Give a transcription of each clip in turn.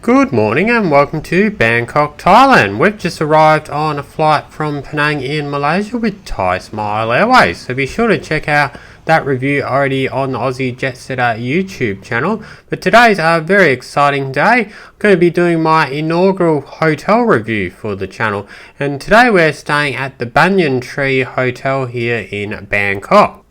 Good morning and welcome to Bangkok, Thailand. We've just arrived on a flight from Penang in Malaysia with Thai Smile Airways. So be sure to check out that review already on the AussieJetSetter YouTube channel. But today's a very exciting day. I'm going to be doing my inaugural hotel review for the channel. And today we're staying at the Banyan Tree Hotel here in Bangkok.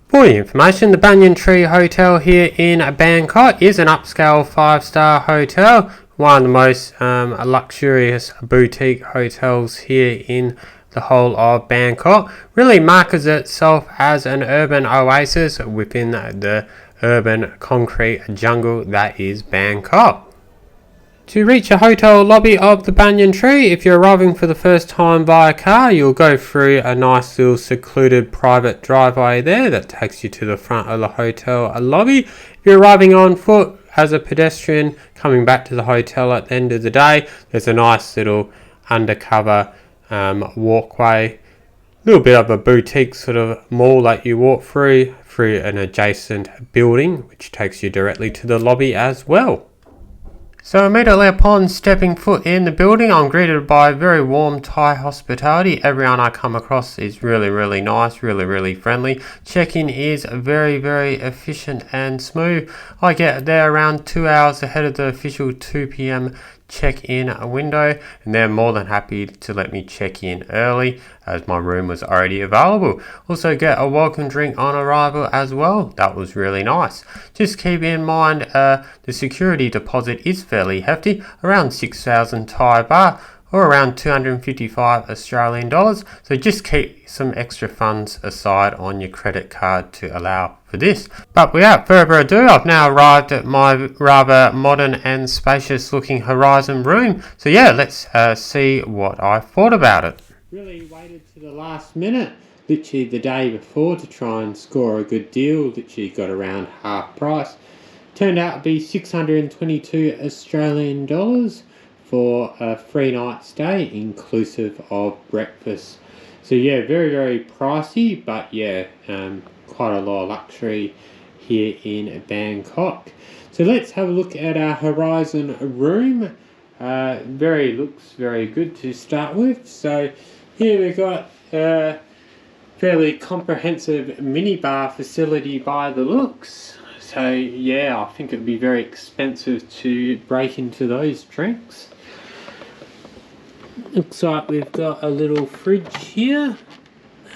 For your information, the Banyan Tree Hotel here in Bangkok is an upscale 5-star hotel, one of the most luxurious boutique hotels here in the whole of Bangkok. Really markets itself as an urban oasis within the urban concrete jungle that is Bangkok. To reach a hotel lobby of the Banyan Tree, if you're arriving for the first time via car, you'll go through a nice little secluded private driveway there that takes you to the front of the hotel lobby. If you're arriving on foot as a pedestrian coming back to the hotel at the end of the day, there's a nice little undercover walkway, a little bit of a boutique sort of mall that you walk through an adjacent building, which takes you directly to the lobby as well. So immediately upon stepping foot in the building, I'm greeted by very warm Thai hospitality. Everyone I come across is really nice, really friendly. Check-in is very efficient and smooth. I get there around 2 hours ahead of the official 2 p.m. check-in window, and they're more than happy to let me check in early as my room was already available. Also get a welcome drink on arrival as well. That was really nice. Just keep in mind the security deposit is fairly hefty, around 6,000 Thai baht or around 255 Australian dollars. So just keep some extra funds aside on your credit card to allow for this. But without further ado, I've now arrived at my rather modern and spacious looking Horizon room. So yeah, let's see what I thought about it. Really waited to the last minute, literally the day before, to try and score a good deal. Literally got around half price. Turned out to be 622 Australian dollars for a 3-night stay inclusive of breakfast. So yeah, very pricey, but yeah, quite a lot of luxury here in Bangkok. So let's have a look at our Horizon room. Looks very good to start with. So here we've got a fairly comprehensive minibar facility by the looks. So yeah, I think it'd be very expensive to break into those drinks. Looks like we've got a little fridge here.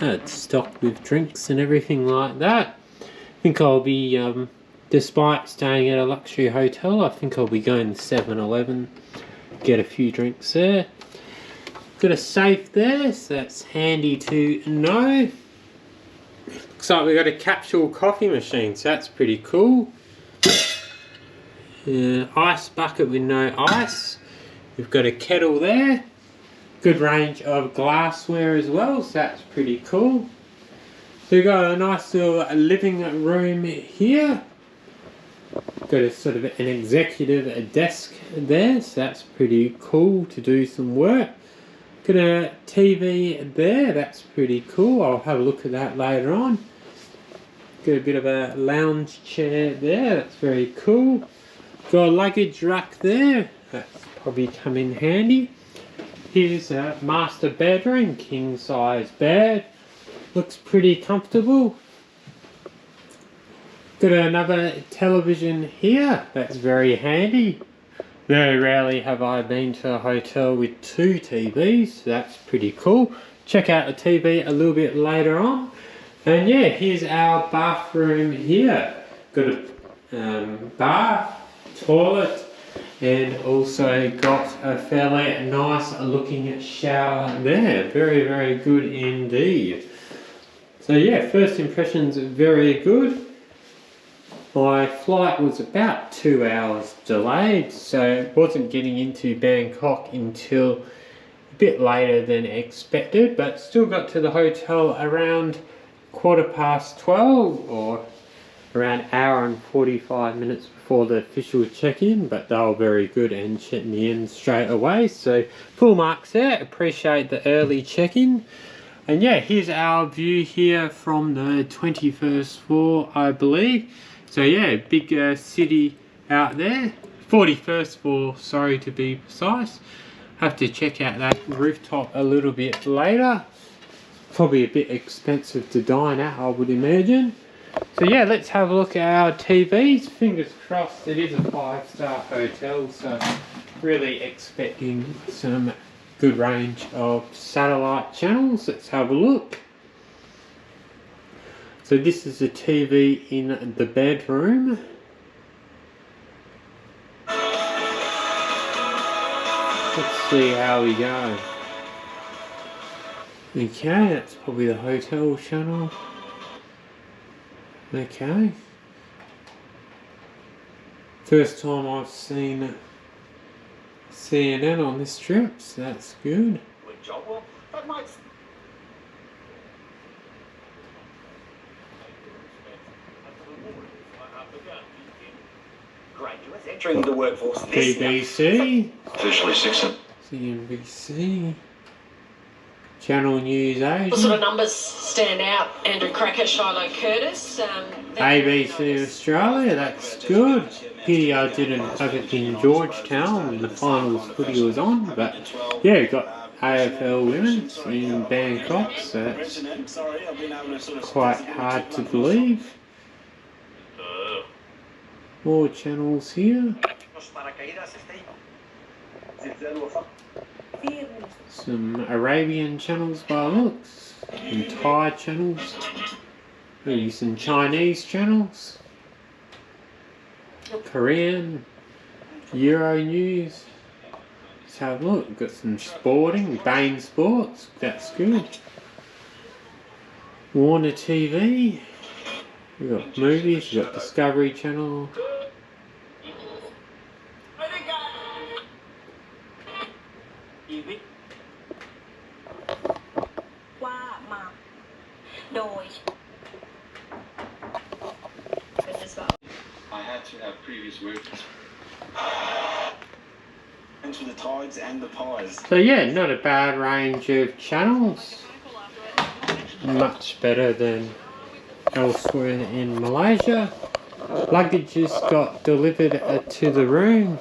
It's stocked with drinks and everything like that. I think I'll be, despite staying at a luxury hotel, I think I'll be going to 7-Eleven, get a few drinks there. Got a safe there, so that's handy to know. Looks like we've got a capsule coffee machine, so that's pretty cool. Ice bucket with no ice. We've got a kettle there. Good range of glassware as well, so that's pretty cool. So we've got a nice little living room here. Got a sort of an executive desk there, so that's pretty cool to do some work. Got a TV there, that's pretty cool. I'll have a look at that later on. Got a bit of a lounge chair there, that's very cool. Got a luggage rack there, that's probably come in handy. Here's a master bedroom, king size bed. Looks pretty comfortable. Got another television here, that's very handy. Very rarely have I been to a hotel with 2 TVs, so that's pretty cool. Check out the TV a little bit later on. And yeah, here's our bathroom here. Got a bath, toilet, and also got a fairly nice looking shower there. Very good indeed. So yeah, first impressions are very good. My flight was about 2 hours delayed, so wasn't getting into Bangkok until a bit later than expected, but still got to the hotel around 12:15 or around an hour and 45 minutes before the official check-in, but they were very good and checked me in straight away, so full marks there. Appreciate the early check-in. And yeah, here's our view here from the 21st floor, I believe. So yeah, big city out there. 41st floor, sorry to be precise. Have to check out that rooftop a little bit later. Probably a bit expensive to dine at, I would imagine. So yeah, let's have a look at our TVs. Fingers crossed it is a 5-star hotel, so really expecting some good range of satellite channels. Let's have a look. So this is the TV in the bedroom. Let's see how we go. Okay, that's probably the hotel channel. Okay. First time I've seen CNN on this trip, so that's good. Good job. Well, that might... Graduates entering the workforce. BBC. Officially 6. CNBC. Channel News Asia. What sort of numbers stand out? Andrew Cracker, Shiloh Curtis. ABC Australia, that's good. Pity I didn't have it in Georgetown when the finals footy was on, but yeah, got AFL women's in Bangkok, so that's quite hard to believe. More channels here. Some Arabian channels by looks, and Thai channels, maybe some Chinese channels, Korean, Euro News. Let's have a look. We've got some sporting, Bain Sports, that's good. Warner TV, we've got movies, we've got Discovery Channel. I had to have previous work. And for the tides and the pies. So yeah, not a bad range of channels. Much better than elsewhere in Malaysia. Luggage just got delivered to the room.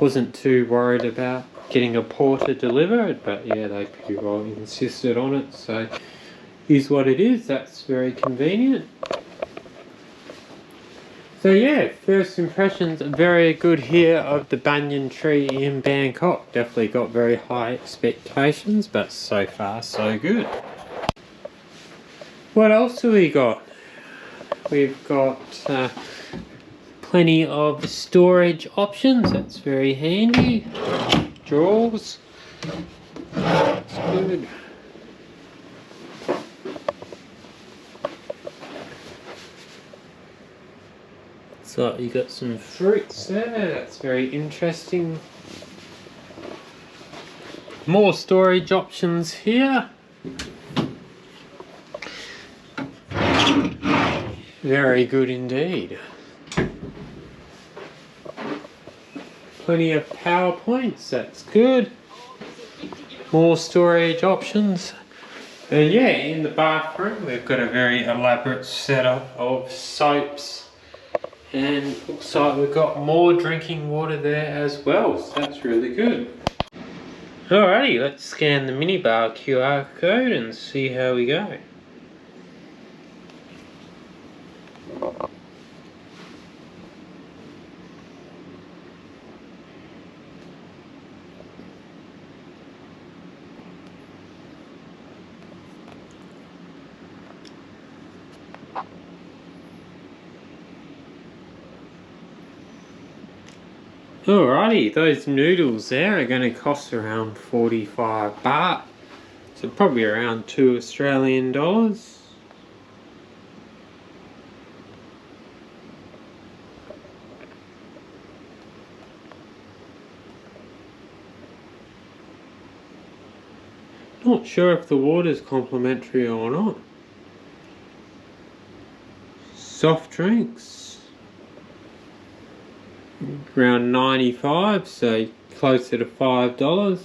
Wasn't too worried about getting a porter delivered, but yeah, they pretty well insisted on it, so is what it is. That's very convenient. So yeah, first impressions are very good here of the Banyan Tree in Bangkok. Definitely got very high expectations, but so far so good. What else have we got? We've got plenty of storage options. That's very handy. Drawers. That's good. So you got some fruits there, that's very interesting. More storage options here. Very good indeed. Plenty of PowerPoints, that's good. More storage options. And yeah, in the bathroom we've got a very elaborate setup of soaps. And looks like we've got more drinking water there as well, so that's really good. Alrighty, let's scan the Minibar QR code and see how we go. Alrighty, those noodles there are going to cost around 45 baht, so probably around $2 Australian. Not sure if the water's complimentary or not. Soft drinks. Around 95, so closer to $5.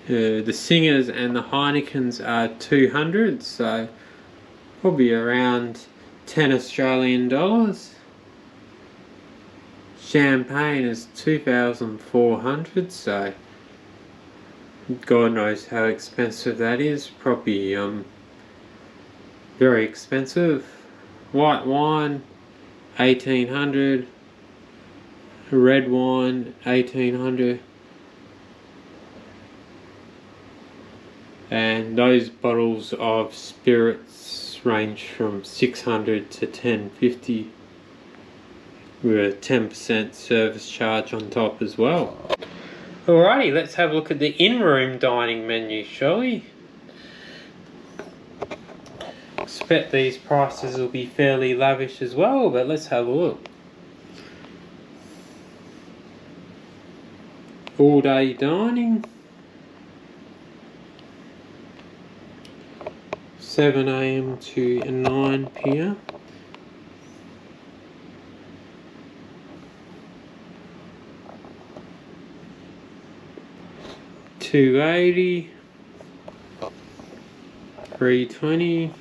The Singers and the Heinekens are 200, so probably around 10 Australian dollars. Champagne is 2,400, so God knows how expensive that is. Probably very expensive. White wine 1,800. Red wine 1,800. And those bottles of spirits range from 600 to 1050 with a 10% service charge on top as well. Alrighty, let's have a look at the in-room dining menu, shall we? Expect these prices will be fairly lavish as well, but let's have a look. All day dining, 7 AM to 9 PM. $280, $320,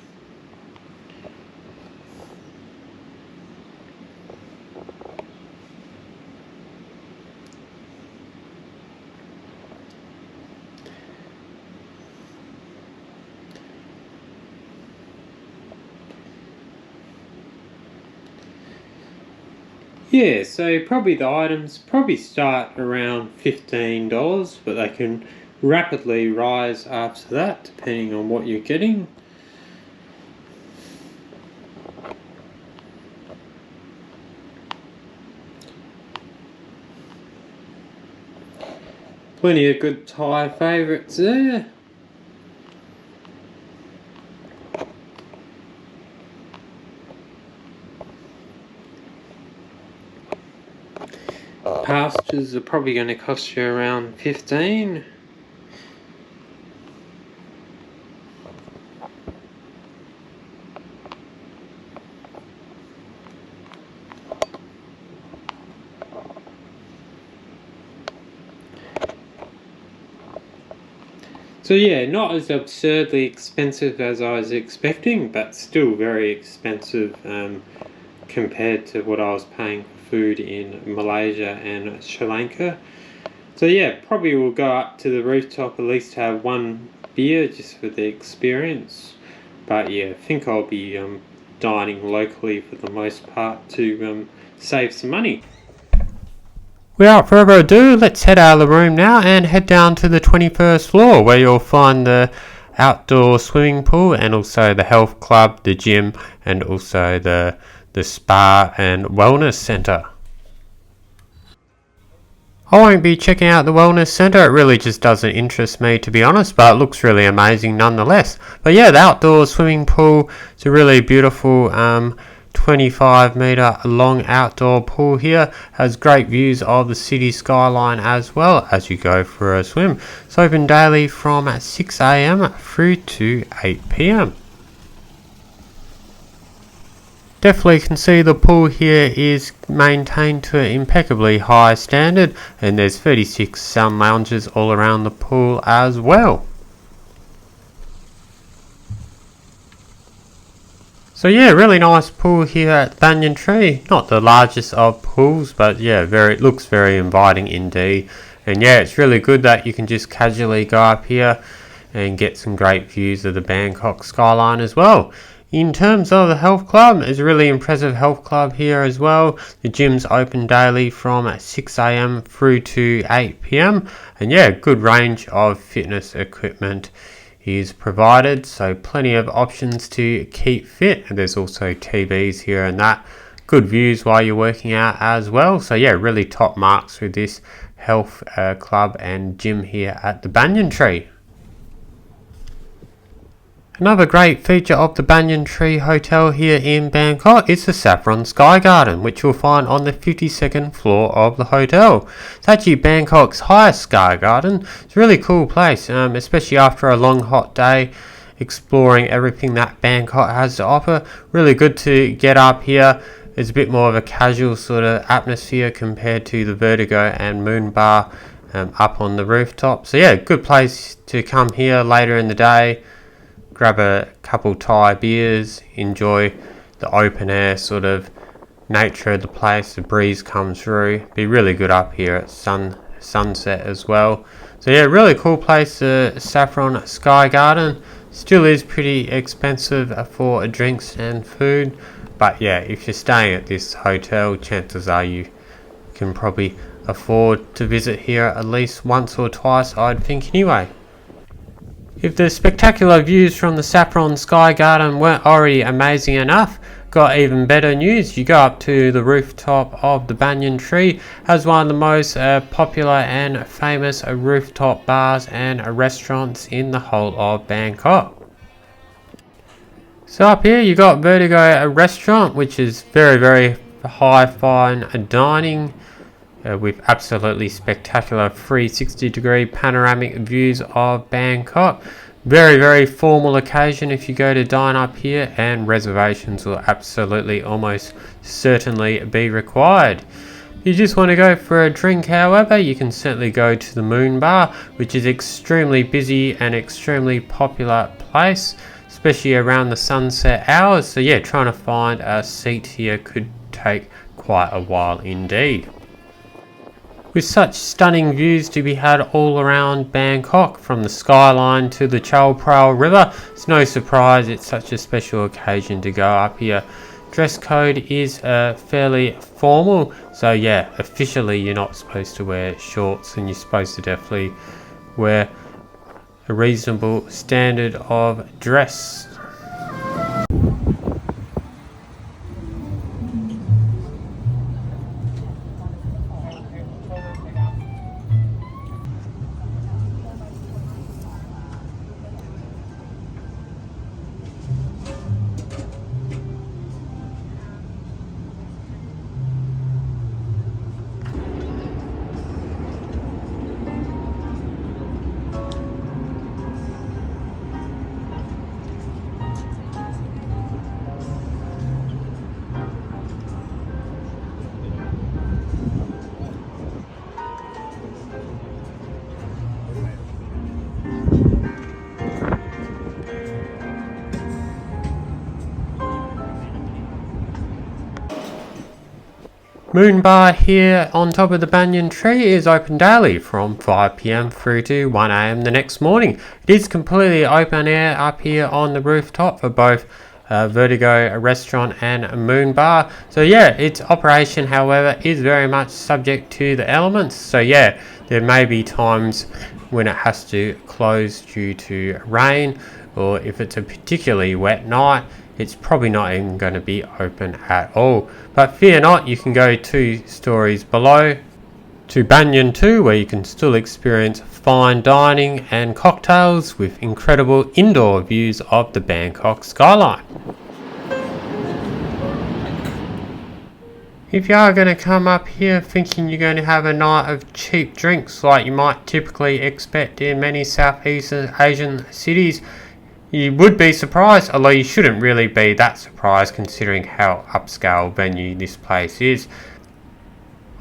yeah, so probably the items probably start around $15, but they can rapidly rise after that depending on what you're getting. Plenty of good Thai favourites there. Pastures are probably going to cost you around 15. So yeah, not as absurdly expensive as I was expecting, but still very expensive compared to what I was paying for food in Malaysia and Sri Lanka. So yeah, probably will go up to the Rooftop at least have one beer just for the experience. But yeah, I think I'll be dining locally for the most part to save some money. Without further ado, let's head out of the room now and head down to the 21st floor where you'll find the outdoor swimming pool and also the health club, the gym, and also the spa and wellness centre. I won't be checking out the wellness centre, it really just doesn't interest me to be honest, but it looks really amazing nonetheless. But yeah, the outdoor swimming pool is a really beautiful 25 metre long outdoor pool here, has great views of the city skyline as well as you go for a swim. It's open daily from 6 AM through to 8 PM. Definitely can see the pool here is maintained to an impeccably high standard, and there's 36 sun lounges all around the pool as well. So yeah, really nice pool here at Banyan Tree. Not the largest of pools, but yeah, it looks very inviting indeed. And yeah, it's really good that you can just casually go up here and get some great views of the Bangkok skyline as well. In terms of the health club, it's a really impressive health club here as well. The gym's open daily from 6 AM through to 8 PM. And yeah, good range of fitness equipment is provided, so plenty of options to keep fit. And there's also TVs here and that. Good views while you're working out as well. So yeah, really top marks with this health club and gym here at the Banyan Tree. Another great feature of the Banyan Tree Hotel here in Bangkok is the Saffron Sky Garden, which you'll find on the 52nd floor of the hotel. It's actually Bangkok's highest sky garden. It's a really cool place, especially after a long hot day, exploring everything that Bangkok has to offer. Really good to get up here. It's a bit more of a casual sort of atmosphere compared to the Vertigo and Minibar up on the rooftop. So yeah, good place to come here later in the day. Grab a couple Thai beers, enjoy the open air sort of nature of the place. The breeze comes through. Be really good up here at sunset as well. So yeah, really cool place, Saffron Sky Garden. Still is pretty expensive for drinks and food, but yeah, if you're staying at this hotel, chances are you can probably afford to visit here at least once or twice, I'd think anyway. If the spectacular views from the Saffron Sky Garden weren't already amazing enough, got even better news. You go up to the rooftop of the Banyan Tree, has one of the most popular and famous rooftop bars and restaurants in the whole of Bangkok. So up here you got Vertigo Restaurant, which is very high fine dining with absolutely spectacular 360-degree panoramic views of Bangkok. Very formal occasion if you go to dine up here, and reservations will absolutely almost certainly be required. If you just want to go for a drink, however, you can certainly go to the Minibar, which is extremely busy and extremely popular place, especially around the sunset hours. So yeah, trying to find a seat here could take quite a while indeed. With such stunning views to be had all around Bangkok, from the skyline to the Chao Phraya River, it's no surprise it's such a special occasion to go up here. Dress code is fairly formal, so yeah, officially you're not supposed to wear shorts, and you're supposed to definitely wear a reasonable standard of dress. Minibar here on top of the Banyan Tree is open daily from 5 PM through to 1 AM the next morning. It is completely open air up here on the rooftop for both Vertigo Restaurant and Minibar. So yeah, its operation, however, is very much subject to the elements. So yeah, there may be times when it has to close due to rain, or if it's a particularly wet night, it's probably not even going to be open at all. But fear not, you can go 2 stories below to Banyan 2, where you can still experience fine dining and cocktails with incredible indoor views of the Bangkok skyline. If you are going to come up here thinking you're going to have a night of cheap drinks like you might typically expect in many Southeast Asian cities, you would be surprised, although you shouldn't really be that surprised considering how upscale venue this place is.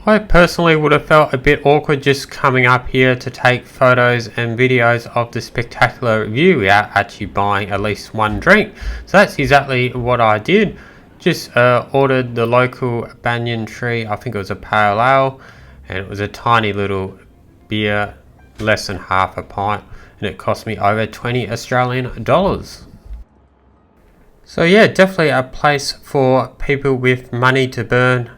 I personally would have felt a bit awkward just coming up here to take photos and videos of the spectacular view without actually buying at least one drink. So that's exactly what I did. Just ordered the local Banyan Tree, I think it was a pale ale, and it was a tiny little beer, less than half a pint, and it cost me over 20 Australian dollars. So yeah, definitely a place for people with money to burn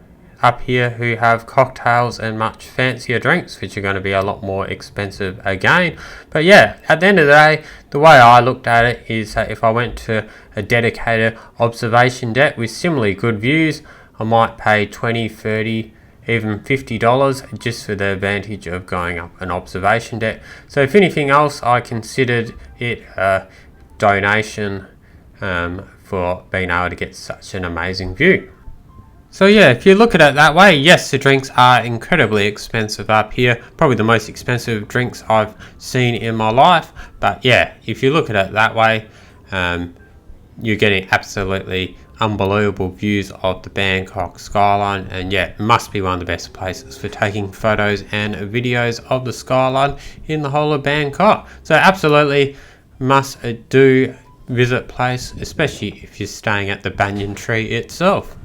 up here who have cocktails and much fancier drinks, which are going to be a lot more expensive again. But yeah, at the end of the day, the way I looked at it is that if I went to a dedicated observation deck with similarly good views, I might pay 20, 30, even $50 just for the advantage of going up an observation deck. So if anything else, I considered it a donation for being able to get such an amazing view. So yeah, if you look at it that way, yes, the drinks are incredibly expensive up here. Probably the most expensive drinks I've seen in my life. But yeah, if you look at it that way, you're getting absolutely unbelievable views of the Bangkok skyline, and yeah, it must be one of the best places for taking photos and videos of the skyline in the whole of Bangkok. So absolutely must do visit place, especially if you're staying at the Banyan Tree itself.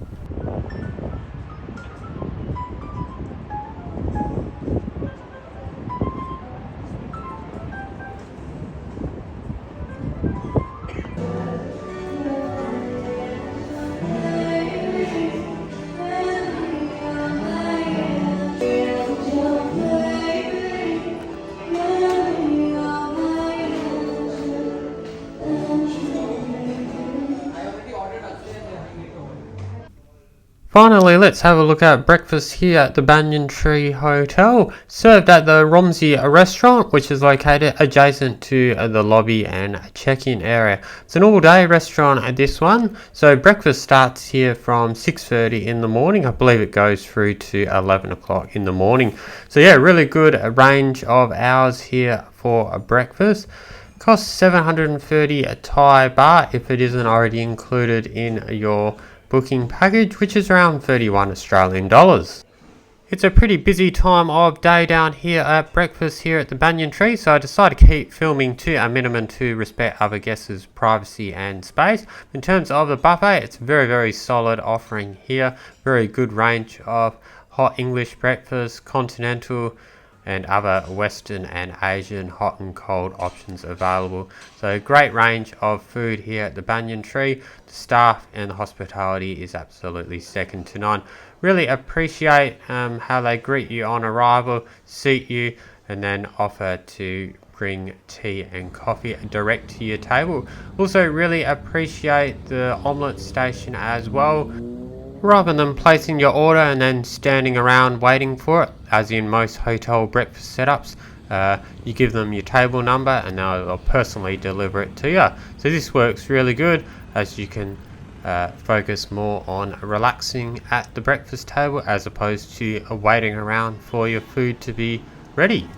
Finally, let's have a look at breakfast here at the Banyan Tree Hotel, served at the Vertigo Restaurant, which is located adjacent to the lobby and check-in area. It's an all-day restaurant at this one, so breakfast starts here from 6:30 in the morning. I believe it goes through to 11 o'clock in the morning. So yeah, really good range of hours here for a breakfast. Costs 730 Thai baht if it isn't already included in your booking package, which is around 31 Australian dollars. It's a pretty busy time of day down here at breakfast here at the Banyan Tree, so I decided to keep filming to a minimum to respect other guests' privacy and space. In terms of the buffet, it's very solid offering here. Very good range of hot English breakfast, continental and other Western and Asian hot and cold options available. So great range of food here at the Banyan Tree. The staff and the hospitality is absolutely second to none. Really appreciate how they greet you on arrival, seat you, and then offer to bring tea and coffee direct to your table. Also really appreciate the omelette station as well. Rather than placing your order and then standing around waiting for it, as in most hotel breakfast setups, you give them your table number and they'll personally deliver it to you. So this works really good, as you can focus more on relaxing at the breakfast table as opposed to waiting around for your food to be ready.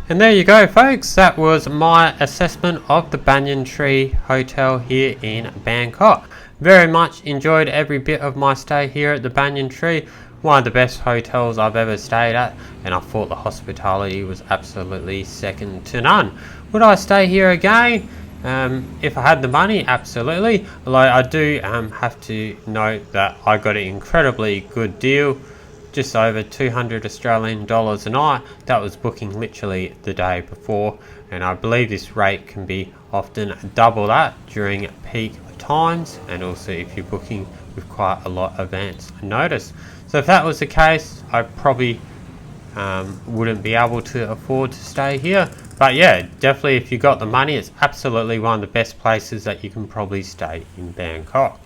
And there you go, folks, that was my assessment of the Banyan Tree Hotel here in Bangkok. Very much enjoyed every bit of my stay here at the Banyan Tree. One of the best hotels I've ever stayed at, and I thought the hospitality was absolutely second to none. Would I stay here again? If I had the money, absolutely. Although I do have to note that I got an incredibly good deal, just over 200 Australian dollars a night. That was booking literally the day before, and I believe this rate can be often double that during peak times, and also if you're booking with quite a lot of advance notice. So if that was the case, I probably wouldn't be able to afford to stay here. But yeah, definitely if you got the money, it's absolutely one of the best places that you can probably stay in Bangkok.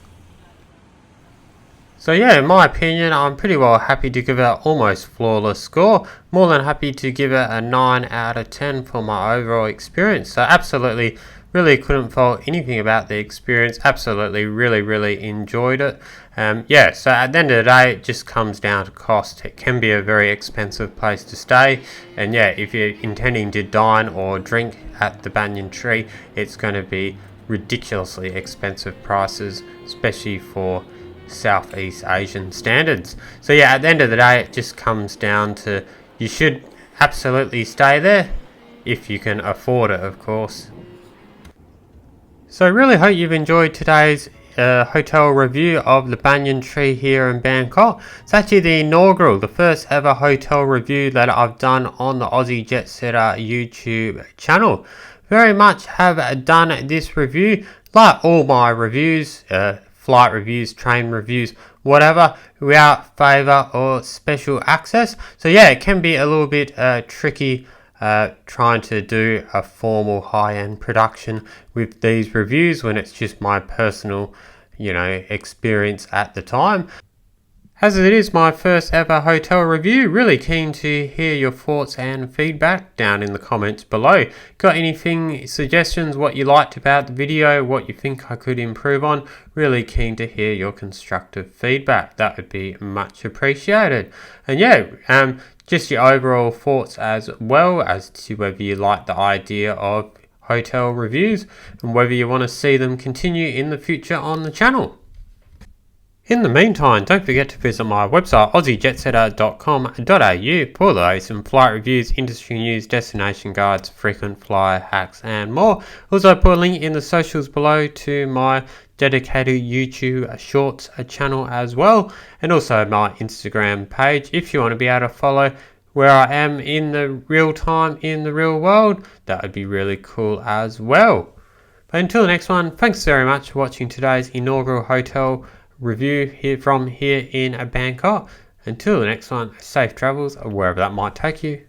So yeah, in my opinion, I'm pretty well happy to give it an almost flawless score. More than happy to give it a 9 out of 10 for my overall experience. So absolutely, really couldn't fault anything about the experience. Absolutely, really enjoyed it. Yeah, so at the end of the day, it just comes down to cost. It can be a very expensive place to stay. And yeah, if you're intending to dine or drink at the Banyan Tree, it's going to be ridiculously expensive prices, especially for Southeast Asian standards. So yeah, at the end of the day, it just comes down to you should absolutely stay there if you can afford it, of course. So I really hope you've enjoyed today's hotel review of the Banyan Tree here in Bangkok. It's actually the inaugural, the first ever hotel review that I've done on the AussieJetSetter YouTube channel. Very much have done this review, like all my reviews, flight reviews, train reviews, whatever, without favour or special access. So yeah, it can be a little bit tricky trying to do a formal high-end production with these reviews when it's just my personal, experience at the time. As it is my first ever hotel review, really keen to hear your thoughts and feedback down in the comments below. Got anything, suggestions, what you liked about the video, what you think I could improve on? Really keen to hear your constructive feedback. That would be much appreciated. And yeah, just your overall thoughts as well as to whether you like the idea of hotel reviews and whether you want to see them continue in the future on the channel. In the meantime, don't forget to visit my website AussieJetSetter.com.au for the latest flight reviews, industry news, destination guides, frequent flyer hacks and more. Also put a link in the socials below to my dedicated YouTube Shorts channel as well, and also my Instagram page if you want to be able to follow where I am in the real time in the real world. That would be really cool as well. But until the next one, thanks very much for watching today's inaugural hotel review here in Bangkok. Until the next one, safe travels wherever that might take you.